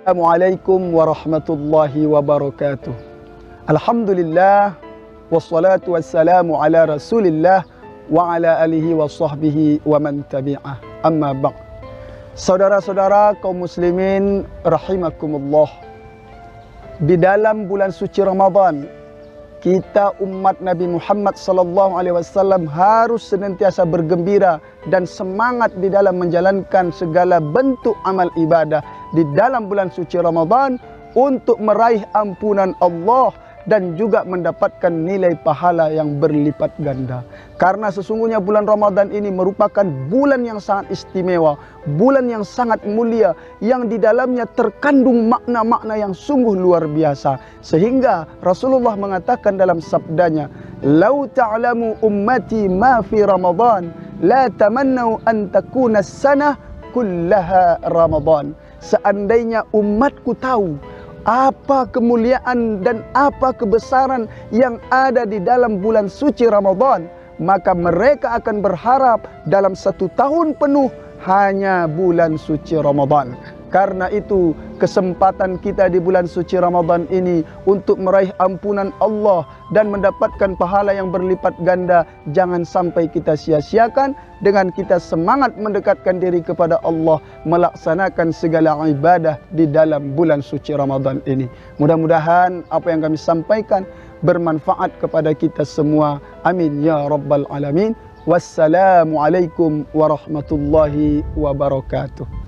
Assalamualaikum warahmatullahi wabarakatuh. Alhamdulillah, wassalatu wassalamu ala rasulillah wa ala alihi wa sahbihi wa man tabi'ah. Amma ba'd. Saudara-saudara kaum muslimin rahimakumullah. Di dalam bulan suci Ramadan, kita umat Nabi Muhammad sallallahu alaihi wasallam harus senantiasa bergembira dan semangat di dalam menjalankan segala bentuk amal ibadah di dalam bulan suci Ramadan untuk meraih ampunan Allah dan juga mendapatkan nilai pahala yang berlipat ganda. Karena sesungguhnya bulan Ramadan ini merupakan bulan yang sangat istimewa, bulan yang sangat mulia, yang di dalamnya terkandung makna-makna yang sungguh luar biasa. Sehingga Rasulullah mengatakan dalam sabdanya, "Lau ta'lamu ummati ma fi Ramadan, la tamannau an takuna as-sanah kullaha Ramadan." Seandainya umatku tahu apa kemuliaan dan apa kebesaran yang ada di dalam bulan suci Ramadan, maka mereka akan berharap dalam 1 tahun penuh hanya bulan suci Ramadan. Karena itu kesempatan kita di bulan suci Ramadan ini untuk meraih ampunan Allah dan mendapatkan pahala yang berlipat ganda, jangan sampai kita sia-siakan dengan kita semangat mendekatkan diri kepada Allah, melaksanakan segala ibadah di dalam bulan suci Ramadan ini. Mudah-mudahan apa yang kami sampaikan bermanfaat kepada kita semua. Amin ya rabbal alamin. Wassalamualaikum warahmatullahi wabarakatuh.